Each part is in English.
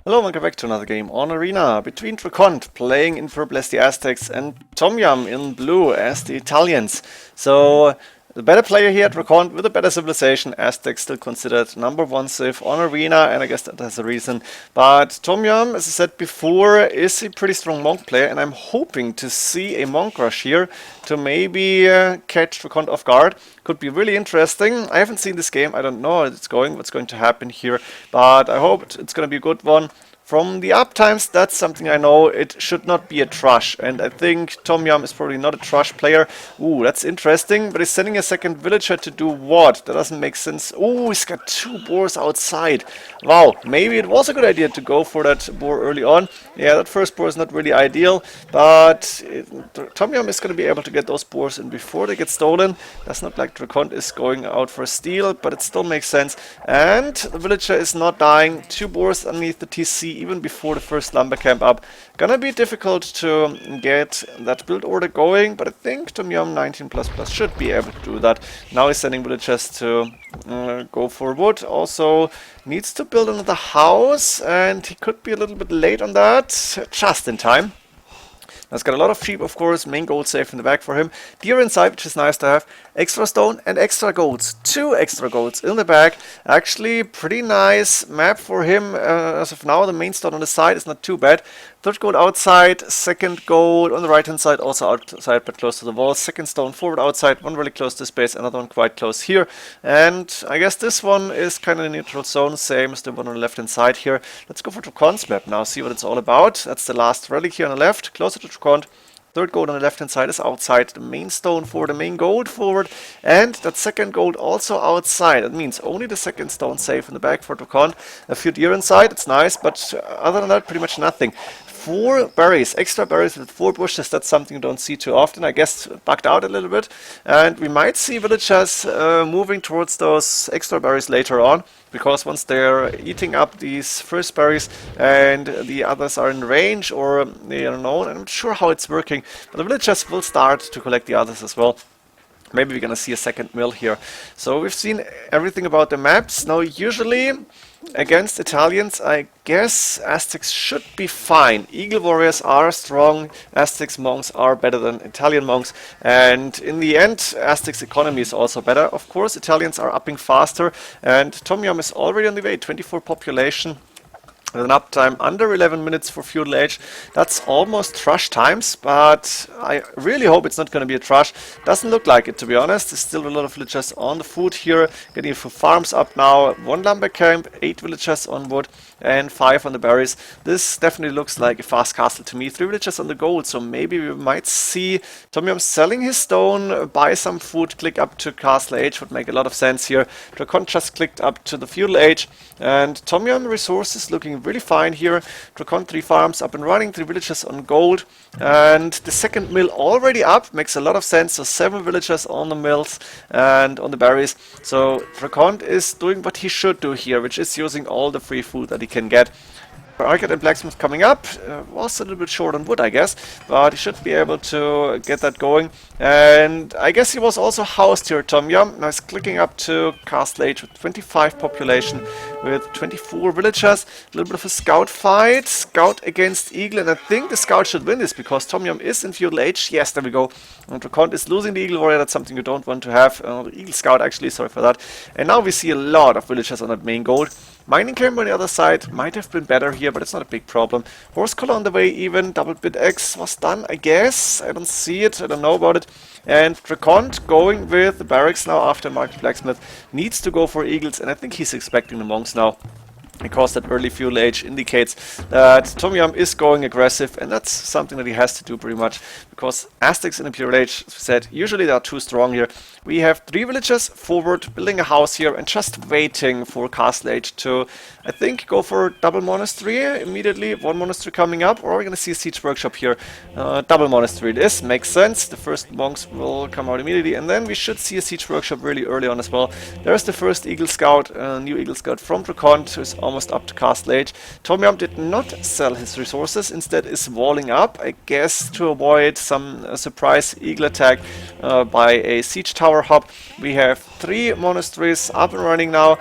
Hello, welcome back to another game on Arena between DraCoNT playing in purple as the Aztecs and Tomyam in blue as the Italians. So the better player here at DraCoNT with a better civilization. Aztecs still considered number one civ on Arena, and I guess that has a reason. But Tomyam, as I said before, is a pretty strong monk player, and I'm hoping to see a monk rush here to maybe catch DraCoNT off guard. Could be really interesting. I haven't seen this game. I don't know what's going to happen here, but I hope it's going to be a good one. From the uptimes, that's something I know. It should not be a trash, and I think Tomyam is probably not a trash player. Ooh, that's interesting, but he's sending a second villager to do what? That doesn't make sense. Ooh, he's got two boars outside. Wow, maybe it was a good idea to go for that boar early on. Yeah, that first boar is not really ideal, but Tomyam is going to be able to get those boars in before they get stolen. That's not like DraCoNT is going out for a steal, but it still makes sense. And the villager is not dying. Two boars underneath the TC even before the first lumber camp up. Gonna be difficult to get that build order going, but I think Tomyam 19++ should be able to do that. Now he's sending villagers to go for wood. Also needs to build another house, and he could be a little bit late on that. Just in time. That's got a lot of sheep, of course, main gold safe in the back for him. Deer inside, which is nice to have. Extra stone and extra golds. Two extra golds in the back. Actually, pretty nice map for him. As of now, the main stone on the side is not too bad. Third gold outside, second gold on the right hand side, also outside but close to the wall. Second stone forward outside, one really close to space, another one quite close here. And I guess this one is kind of a neutral zone, same as the one on the left hand side here. Let's go for DraCoNT's map now, see what it's all about. That's the last relic here on the left, closer to DraCoNT. Third gold on the left hand side is outside, the main stone for the main gold forward, and that second gold also outside. That means only the second stone safe in the back for DraCoNT. A few deer inside, it's nice, but other than that, pretty much nothing. 4 berries, extra berries with 4 bushes, that's something you don't see too often. I guess bugged out a little bit, and we might see villagers moving towards those extra berries later on, because once they're eating up these first berries and the others are in range, or they are known, I'm not sure how it's working, but the villagers will start to collect the others as well. Maybe we're gonna see a second mill here. So we've seen everything about the maps. Now usually against Italians, I guess Aztecs should be fine. Eagle warriors are strong, Aztecs monks are better than Italian monks, and in the end Aztecs economy is also better. Of course Italians are upping faster, and Tomyam is already on the way, 24 population. With an uptime under 11 minutes for feudal age. That's almost trash times, but I really hope it's not going to be a trash. Doesn't look like it, to be honest. There's still a lot of villagers on the food here. Getting a few farms up now. 1 lumber camp, 8 villagers on wood, and 5 on the berries. This definitely looks like a fast castle to me. 3 villagers on the gold, so maybe we might see Tomyam selling his stone, buy some food, click up to castle age. Would make a lot of sense here. DraCoNT just clicked up to the feudal age, and Tomyam resources looking really fine here. DraCoNT 3 farms up and running, 3 villagers on gold, and the second mill already up, makes a lot of sense. So 7 villagers on the mills and on the berries. So DraCoNT is doing what he should do here, which is using all the free food that he can get. Arcade and Blacksmith coming up, was a little bit short on wood, I guess, but he should be able to get that going. And I guess he was also housed here, Tomyam. Now he's clicking up to Castle Age with 25 population, with 24 villagers. A little bit of a scout fight, scout against Eagle, and I think the scout should win this because Tomyam is in feudal age. Yes, there we go. And DraCoNT is losing the Eagle Warrior, that's something you don't want to have. The Eagle Scout, actually, sorry for that. And now we see a lot of villagers on that main gold. Mining camp on the other side might have been better here, but it's not a big problem. Horse collar on the way even. Double bit X was done, I guess. I don't see it. I don't know about it. And DraCoNT going with the barracks now after Market Blacksmith needs to go for eagles, and I think he's expecting the monks now, because that early feudal age indicates that Tomyam is going aggressive, and that's something that he has to do pretty much, because Aztecs in Imperial age, as we said, usually they are too strong here. We have 3 villagers forward, building a house here, and just waiting for Castle Age to, I think, go for double monastery immediately. 1 monastery coming up, or are we going to see a siege workshop here? Double monastery, this makes sense. The first monks will come out immediately, and then we should see a siege workshop really early on as well. There's the first Eagle Scout, new Eagle Scout from DraCoNT, who's almost up to castle age. Tomyam did not sell his resources, instead is walling up, I guess to avoid some surprise eagle attack by a siege tower hop. We have 3 monasteries up and running now,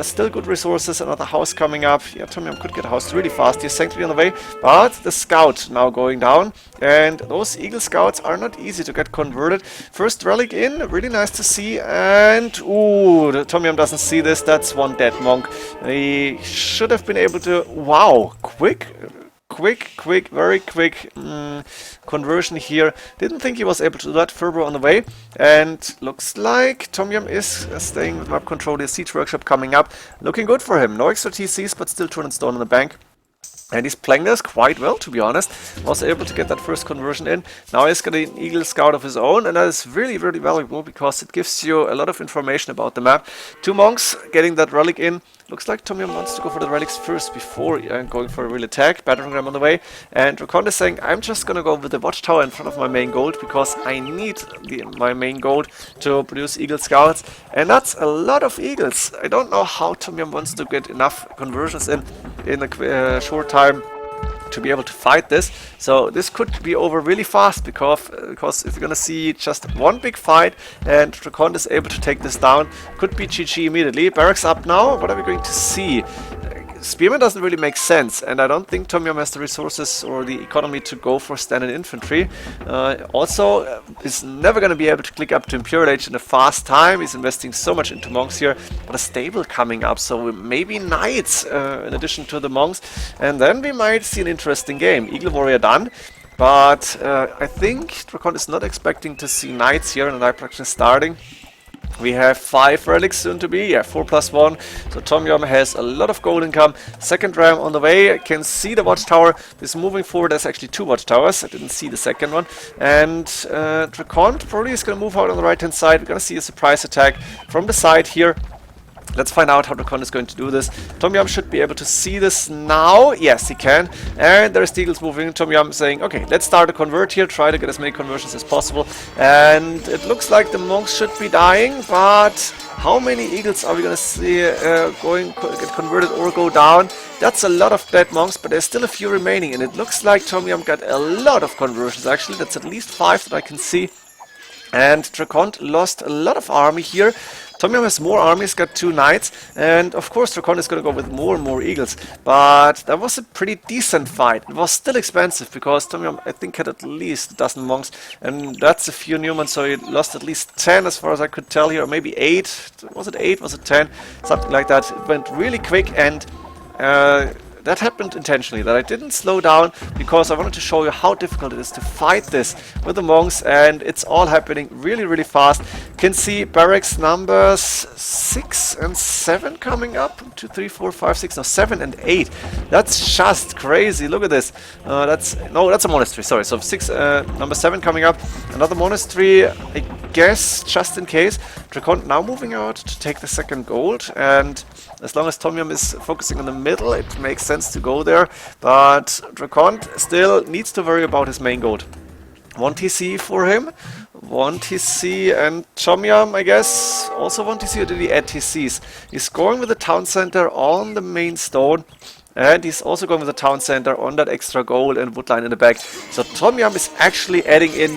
still good resources, another house coming up. Yeah, Tomyam could get a house really fast, he's sanctuary on the way, but the scout now going down, and those eagle scouts are not easy to get converted. First relic in, really nice to see, and ooh, Tomyam doesn't see this, that's one dead monk. He should have been able to, wow, quick, very quick conversion here. Didn't think he was able to do that. Fervor on the way, and looks like Tomyam is staying with map control. The siege workshop coming up, looking good for him. No extra TCs, but still 200 stone in the bank. And he's playing this quite well, to be honest. Was able to get that first conversion in. Now he's got an Eagle Scout of his own, and that is really, really valuable because it gives you a lot of information about the map. 2 monks getting that relic in. Looks like Tomyam wants to go for the relics first before going for a real attack. Battering ram on the way. And DraCoNT is saying, I'm just going to go with the watchtower in front of my main gold because I need my main gold to produce Eagle Scouts. And that's a lot of eagles. I don't know how Tomyam wants to get enough conversions in a short time to be able to fight this. So this could be over really fast because if you're gonna see just one big fight and DraCoNT is able to take this down, could be GG immediately. Barracks up now, what are we going to see? Spearman doesn't really make sense, and I don't think Tomyam has the resources or the economy to go for standard infantry. Also, is never going to be able to click up to Imperial Age in a fast time. He's investing so much into monks here, but a stable coming up, so maybe knights in addition to the monks, and then we might see an interesting game. Eagle Warrior done. But I think DraCoNT is not expecting to see knights here, and knight production starting. We have 5 relics soon to be, 4+1, so Tomyam has a lot of gold income. Second ram on the way, I can see the watchtower is moving forward. There's actually 2 watchtowers, I didn't see the second one. And DraCoNT probably is going to move out on the right hand side. We're going to see a surprise attack from the side here. Let's find out how DraCoNT is going to do this. Tomyam should be able to see this now. Yes, he can. And there's the eagles moving. Tomyam saying, okay, let's start a convert here. Try to get as many conversions as possible. And it looks like the monks should be dying. But how many eagles are we going to see get converted or go down? That's a lot of dead monks, but there's still a few remaining. And it looks like Tomyam got a lot of conversions, actually. That's at least 5 that I can see. And DraCoNT lost a lot of army here. Tomyam has more armies, got 2 knights, and of course DraCoNT is going to go with more and more eagles. But that was a pretty decent fight. It was still expensive because Tomyam, I think, had at least a dozen monks, and that's a few Newmans, so he lost at least 10 as far as I could tell here, or maybe 8. Was it 8? Was it 10? Something like that. It went really quick, and that happened intentionally, that I didn't slow down because I wanted to show you how difficult it is to fight this with the monks, and it's all happening really, really fast. You can see barracks numbers 6 and 7 coming up. 1, 2, 3, 4, 5, 6, no, 7 and 8. That's just crazy. Look at this. That's a monastery, sorry. So number 7 coming up. Another monastery, I guess, just in case. DraCoNT now moving out to take the second gold, and as long as Tomyam is focusing on the middle, it makes sense to go there, but DraCoNT still needs to worry about his main gold. 1 TC for him, 1 TC, and Tomyam, I guess, also 1 TC, or did he add TCs? He's going with the town center on the main stone, and he's also going with the town center on that extra gold and woodline in the back. So Tomyam is actually adding in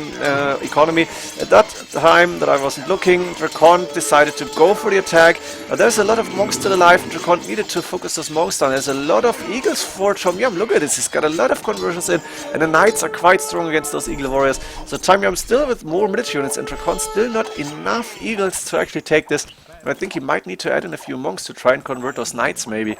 economy. At that time that I wasn't looking, DraCoNT decided to go for the attack. But there's a lot of monks still alive, and DraCoNT needed to focus those monks down. There's a lot of eagles for Tomyam. Look at this, he's got a lot of conversions in, and the knights are quite strong against those eagle warriors. So Tomyam still with more military units, and DraCoNT still not enough eagles to actually take this. And I think he might need to add in a few monks to try and convert those knights, maybe.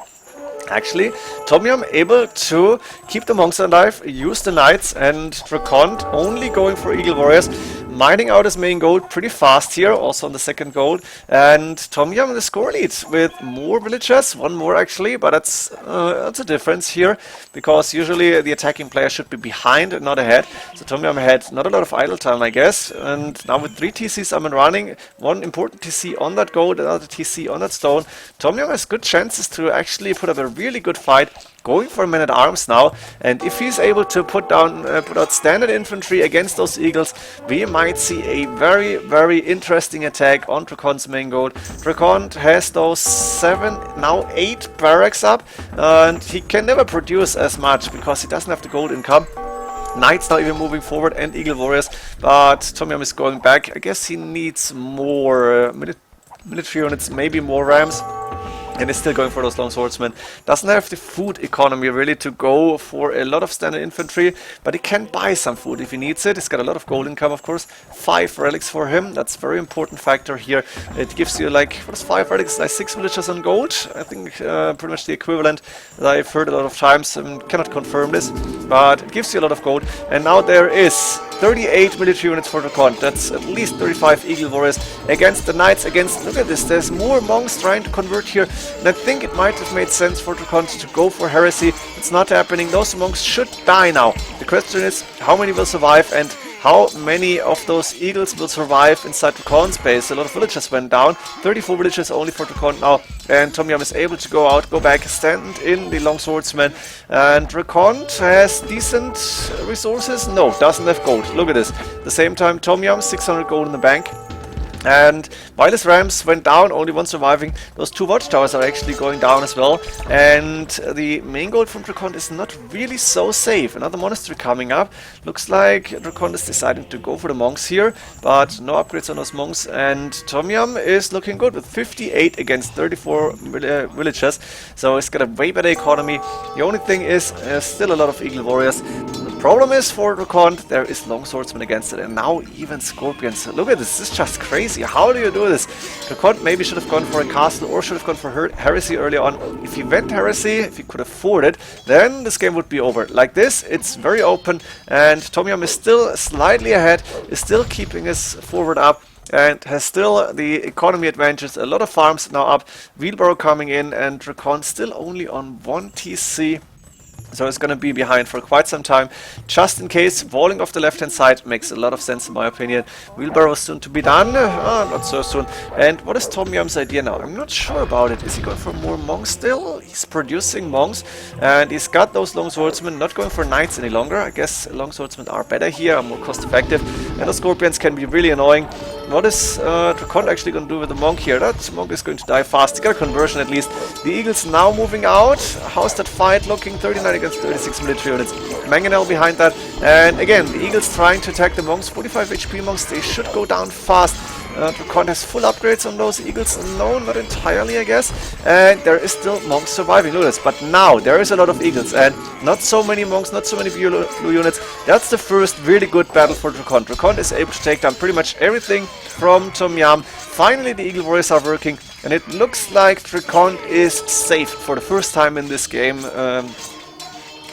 Actually, Tomyam able to keep the monks alive, use the knights, and DraCoNT only going for eagle warriors, mining out his main gold pretty fast here, also on the second gold, and Tomyam in the score lead with more villagers, 1 more actually, but that's a difference here, because usually the attacking player should be behind and not ahead. So Tomyam had not a lot of idle time, I guess, and now with 3 TCs up and running, 1 important TC on that gold, another TC on that stone, Tomyam has good chances to actually put up a really good fight going for men-at-arms now, and if he's able to put out standard infantry against those eagles, we might see a very, very interesting attack on DraCoNT's main goal. DraCoNT has those 7, now 8 barracks up, and he can never produce as much because he doesn't have the gold income. Knights now even moving forward and Eagle Warriors, but Tomyam is going back. I guess he needs more military units, maybe more rams. And is still going for those long swordsmen. Doesn't have the food economy really to go for a lot of standard infantry, but he can buy some food if he needs it. He's got a lot of gold income, of course. 5 relics for him. That's a very important factor here. It gives you like, what is 5 relics? Like 6 villagers on gold. I think pretty much the equivalent that I've heard a lot of times. Cannot confirm this, but it gives you a lot of gold. And now there is 38 military units for DraCoNT. That's at least 35 Eagle Warriors against the Knights. Look at this, there's more monks trying to convert here. And I think it might have made sense for DraCoNT to go for heresy. It's not happening. Those monks should die now. The question is, how many will survive and how many of those eagles will survive inside DraCoNT's base? A lot of villagers went down. 34 villagers only for DraCoNT now. And Tomyam is able to go out, go back, stand in the long swordsman. And DraCoNT has decent resources. No, doesn't have gold. Look at this. At the same time, Tomyam, 600 gold in the bank. And while his rams went down, only one surviving, those 2 watchtowers are actually going down as well. And the main goal from DraCoNT is not really so safe. Another monastery coming up. Looks like DraCoNT is deciding to go for the monks here, but no upgrades on those monks. And Tomyam is looking good with 58 against 34 villagers. So he's got a way better economy. The only thing is still a lot of Eagle Warriors. The problem is for DraCoNT, there is long swordsmen against it, and now even scorpions. Look at this is just crazy. How do you do this? DraCoNT maybe should have gone for a castle or should have gone for heresy early on. If he went heresy, if he could afford it, then this game would be over. Like this, it's very open, and Tomyam is still slightly ahead, is still keeping his forward up, and has still the economy advantages. A lot of farms now up, wheelbarrow coming in, and DraCoNT still only on 1 TC. So it's going to be behind for quite some time. Just in case, walling off the left-hand side makes a lot of sense in my opinion. Wheelbarrow is soon to be done. Not so soon. And what is Tomyam's idea now? I'm not sure about it. Is he going for more monks still? He's producing monks. And he's got those long swordsmen, not going for knights any longer. I guess long swordsmen are better here, are more cost effective. And those scorpions can be really annoying. What is DraCoNT actually going to do with the monk here? That monk is going to die fast. He got a conversion at least. The eagles now moving out. How's that fight looking? 39 against 36 military units. Mangonel behind that. And again, the eagles trying to attack the monks. 45 HP monks. They should go down fast. DraCoNT has full upgrades on those eagles. No, not entirely, I guess. And there is still monks surviving. Look at this. But now there is a lot of eagles and not so many monks, not so many blue units. That's the first really good battle for DraCoNT. DraCoNT is able to take down pretty much everything from Tomyam. Finally, the Eagle Warriors are working, and it looks like DraCoNT is safe for the first time in this game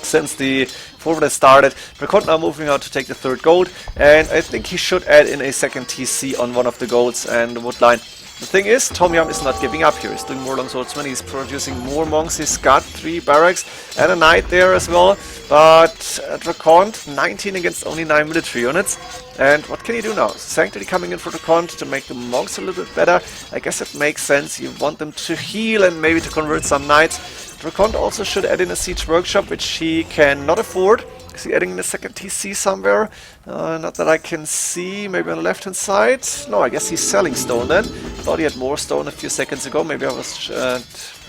since the forward has started. DraCoNT now moving out to take the 3rd gold, and I think he should add in a 2nd TC on one of the golds and the wood line. The thing is, Tomyam is not giving up here. He's doing more long swordsmen, he's producing more monks, he's got 3 barracks and a knight there as well. But DraCoNT, 19 against only 9 military units. And what can he do now? Sanctity coming in for DraCoNT to make the monks a little bit better. I guess it makes sense. You want them to heal and maybe to convert some knights. DraCoNT also should add in a siege workshop, which he cannot afford. Is he adding in a 2nd TC somewhere? Not that I can see. Maybe on the left hand side? No, I guess he's selling stone then. Thought he had more stone a few seconds ago. Maybe I was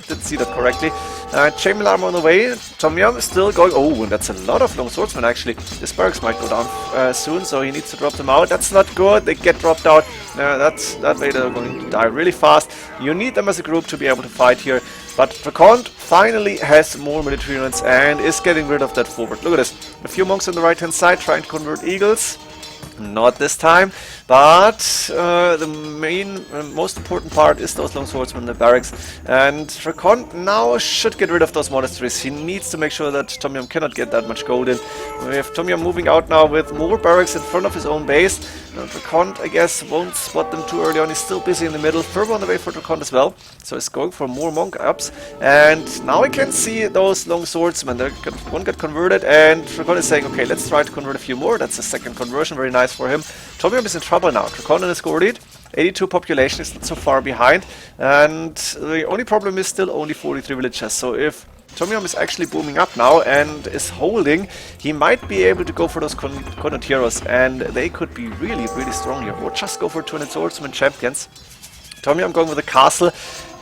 didn't see that correctly. Chainmail armor on the way. Tomyam is still going. Oh, and that's a lot of long swordsmen actually. This barracks might go down soon, so he needs to drop them out. That's not good. They get dropped out. That way they're going to die really fast. You need them as a group to be able to fight here. But DraCoNT finally has more military units and is getting rid of that forward. Look at this. A few monks on the right hand side trying to convert eagles. Not this time, but the main, most important part is those long swordsmen in the barracks. And DraCoNT now should get rid of those monasteries. He needs to make sure that Tomyam cannot get that much gold in. We have Tomyam moving out now with more barracks in front of his own base. DraCoNT, I guess, won't spot them too early on. He's still busy in the middle. Further on the way for DraCoNT as well. So he's going for more monk ups. And now we can see those long swordsmen. One got converted, and DraCoNT is saying, okay, let's try to convert a few more. That's a 2nd conversion. Very nice for him. Tomyam is in trouble now. DraCoNT in his score lead. 82 population is not so far behind. And the only problem is still only 43 villagers. So if Tomyam is actually booming up now and is holding. He might be able to go for those Conquerors, and they could be really, really strong here. Or just go for 200 Swordsman Champions. Tomyam going with a castle.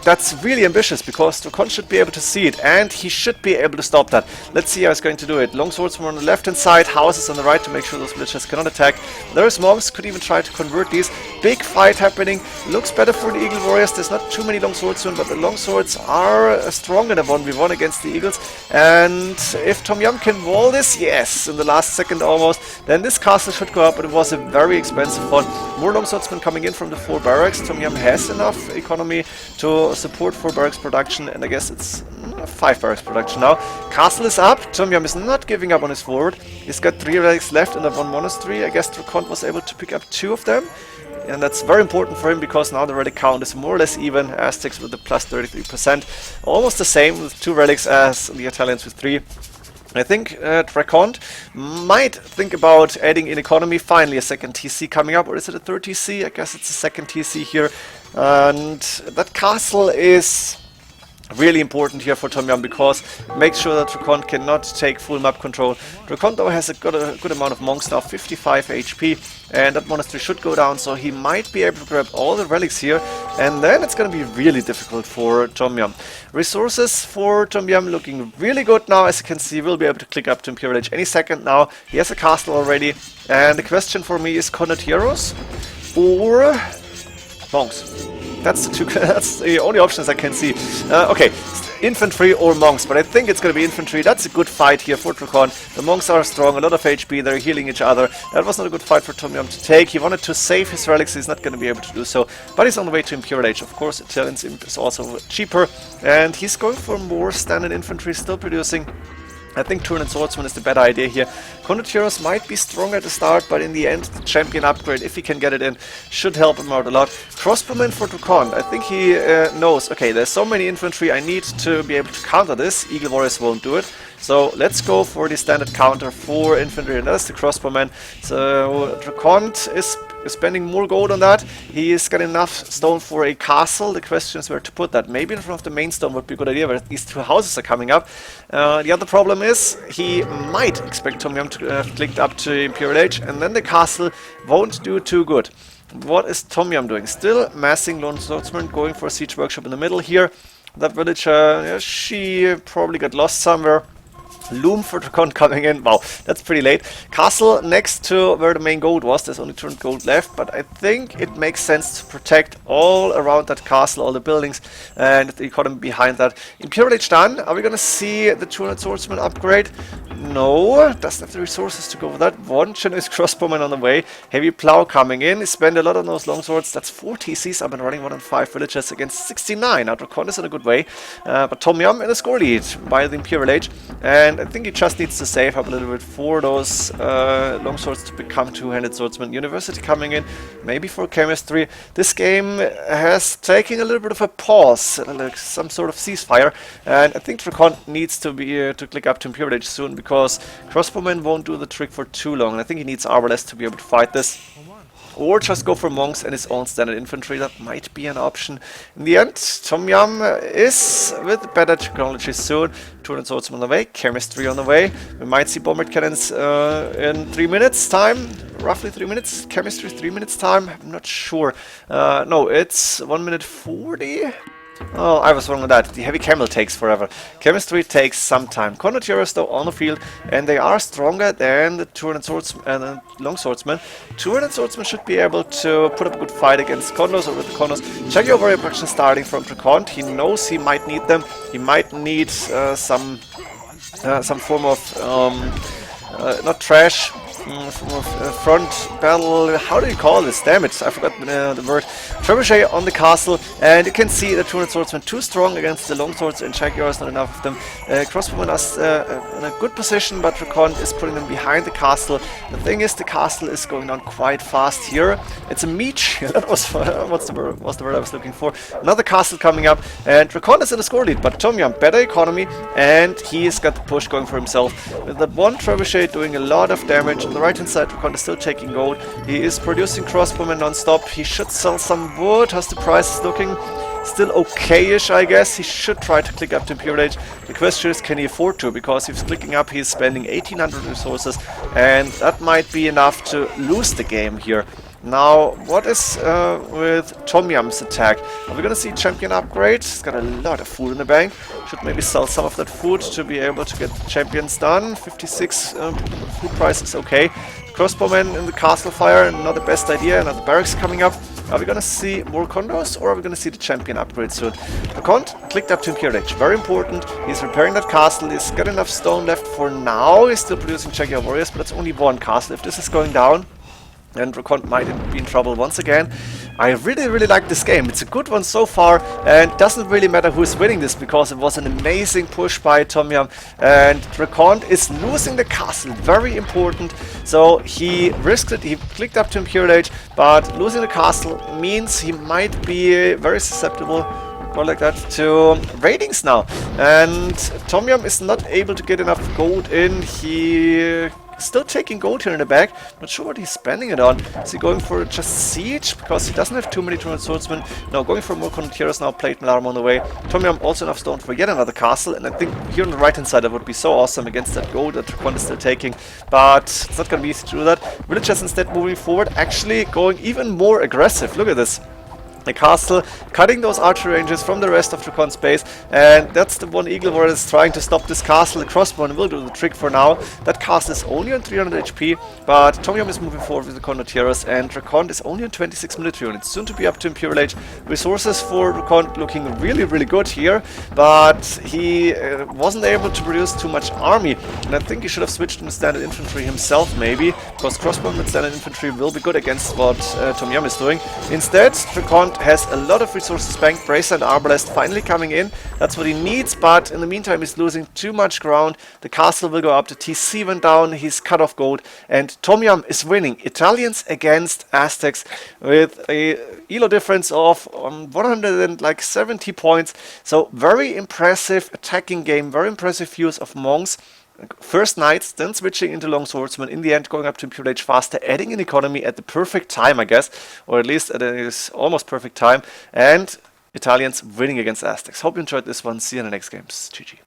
That's really ambitious, because DraCoNT should be able to see it, and he should be able to stop that. Let's see how he's going to do it. Long swordsman on the left hand side, houses on the right to make sure those villagers cannot attack. There's monks, could even try to convert these. Big fight happening. Looks better for the Eagle Warriors. There's not too many long swordsmen, but the long swords are stronger than 1v1 against the Eagles. And if Tomyam can wall this, yes, in the last second almost, then this castle should go up, but it was a very expensive one. More long swordsmen coming in from the 4 barracks. Tomyam has enough economy to support 4 barracks production, and I guess it's 5 barracks production now. Castle is up. Tomyam is not giving up on his forward. He's got 3 relics left and 1 monastery. I guess DraCoNT was able to pick up 2 of them, and that's very important for him, because now the relic count is more or less even. Aztecs with the plus 33%, almost the same with 2 relics as the Italians with 3. I think DraCoNT might think about adding in economy. Finally a second TC coming up, or is it a third TC? I guess it's a second TC here. And that castle is really important here for Tomyam, because it makes sure that DraCoNT cannot take full map control. DraCoNT though has got a good amount of monks now, 55 HP, and that monastery should go down, so he might be able to grab all the relics here, and then it's going to be really difficult for Tomyam. Resources for Tomyam looking really good now. As you can see, we'll be able to click up to Imperial Age any second now. He has a castle already, and the question for me is Conquerors or monks. That's the only options I can see. Okay, infantry or monks, but I think it's going to be infantry. That's a good fight here for DraCoNT. The monks are strong, a lot of HP, they're healing each other. That was not a good fight for Tomyam to take. He wanted to save his relics, he's not going to be able to do so, but he's on the way to Imperial Age. Of course, Italian's Imp is also cheaper, and he's going for more standard infantry, still producing. I think 200 Swordsman is the better idea here. Conquerors might be strong at the start, but in the end, the champion upgrade, if he can get it in, should help him out a lot. Crossbowman for DraCoNT. I think he knows, okay, there's so many infantry, I need to be able to counter this. Eagle Warriors won't do it. So let's go for the standard counter for infantry, and that's the crossbowman. So DraCoNT is spending more gold on that. He's got enough stone for a castle. The question is where to put that. Maybe in front of the main stone would be a good idea, where these 2 houses are coming up. The other problem is he might expect Tomyam to have clicked up to Imperial Age, and then the castle won't do too good. What is Tomyam doing? Still massing lone swordsman, going for a siege workshop in the middle here. That villager, she probably got lost somewhere. Loom for DraCoNT coming in. Wow, that's pretty late. Castle next to where the main gold was. There's only 200 gold left, but I think it makes sense to protect all around that castle, all the buildings, and the economy behind that. Imperial Age done. Are we going to see the 200 swordsman upgrade? No, doesn't have the resources to go for that. One Chinese crossbowman on the way. Heavy plow coming in. Spend a lot on those long swords. That's 4 TCs up and running. 1 and 5 villages against 69. Now DraCoNT is in a good way, but Tomyam in a score lead by the Imperial Age, and I think he just needs to save up a little bit for those long swords to become 2-handed swordsman. University coming in, maybe for chemistry. This game has taken a little bit of a pause, like some sort of ceasefire, and I think DraCoNT needs to be to click up to Imperial Age soon, because crossbowmen won't do the trick for too long, and I think he needs arbalest to be able to fight this. Or just go for monks and his own standard infantry. That might be an option. In the end, Tomyam is with better technology soon. 200 swordsmen on the way, chemistry on the way. We might see bombard cannons in 3 minutes time. Roughly 3 minutes. Chemistry 3 minutes time. I'm not sure. No, it's 1 minute 40. Oh, I was wrong on that. The heavy camel takes forever. Chemistry takes some time. Conquerors though on the field, and they are stronger than the 200 swordsmen and long swordsmen. 200 swordsmen should be able to put up a good fight against Conquerors or with the Conquerors. Check your warrior production starting from DraCoNT. He knows he might need them. He might need some form of not trash. From a front battle, how do you call this? Damn it, I forgot the word. Trebuchet on the castle, and you can see the 200 swordsmen too strong against the long swords, and Jaguars not enough of them. Crossbowmen are in a good position, but DraCoNT is putting them behind the castle. The thing is, the castle is going down quite fast here. It's a meech. That was what's the word I was looking for. Another castle coming up, and DraCoNT is in a score lead, but Tomyam better economy, and he's got the push going for himself. With that one trebuchet doing a lot of damage. On the right hand side, DraCoNT is still taking gold. He is producing crossbowmen non-stop. He should sell some wood. How's the price looking? still okay-ish, I guess. He should try to click up to Imperial Age. The question is, can he afford to? Because if he's clicking up, he's spending 1800 resources, and that might be enough to lose the game here. Now, what is with Tomyam's attack? Are we gonna see champion upgrade? He's got a lot of food in the bank. Should maybe sell some of that food to be able to get the champions done. 56 food price is okay. Crossbowmen in the castle fire, not the best idea. Another barracks coming up. Are we gonna see more condos, or are we gonna see the champion upgrade soon? DraCoNT clicked up to Imperial Age. Very important. He's repairing that castle. He's got enough stone left for now. He's still producing Jaguar warriors, but it's only one castle. If this is going down, and DraCoNT might be in trouble once again. I really like this game. It's a good one so far, and doesn't really matter who is winning this, because it was an amazing push by Tomyam, and DraCoNT is losing the castle. Very important. So he risked it. He clicked up to Imperial Age, but losing the castle means he might be very susceptible, go like that, to ratings now. And Tomyam is not able to get enough gold in. He still taking gold here in the back. Not sure what he's spending it on. Is he going for just siege? Because he doesn't have too many 200 swordsmen. No, going for more Conquerors now. Plate and alarm on the way. Tomyam also enough stone for yet another castle. And I think here on the right hand side that would be so awesome against that gold that DraCoNT is still taking. But it's not going to be easy to do that. Villagers instead moving forward. Actually going even more aggressive. Look at this. The castle, cutting those archery ranges from the rest of DraCoNT's base, and that's the one Eagle Warrior is trying to stop this castle. The crossbow will do the trick for now. That castle is only on 300 HP, but Tomyam is moving forward with the Conquerors, and DraCoNT is only on 26 military units, soon to be up to Imperial Age. Resources for DraCoNT looking really good here, but he wasn't able to produce too much army, and I think he should have switched to standard infantry himself maybe, because crossbowmen and standard infantry will be good against what Tomyam is doing. Instead, DraCoNT has a lot of resources banked. Bracer and Arbalest finally coming in. That's what he needs, but in the meantime he's losing too much ground. The castle will go up, the TC went down, he's cut off gold, and Tomyam is winning. Italians against Aztecs with a elo difference of 170 points. So very impressive attacking game, very impressive use of monks. First knights, then switching into long swordsmen, in the end going up to Imperial Age faster, adding an economy at the perfect time, I guess, or at least at a almost perfect time, and Italians winning against Aztecs. Hope you enjoyed this one. See you in the next games. GG.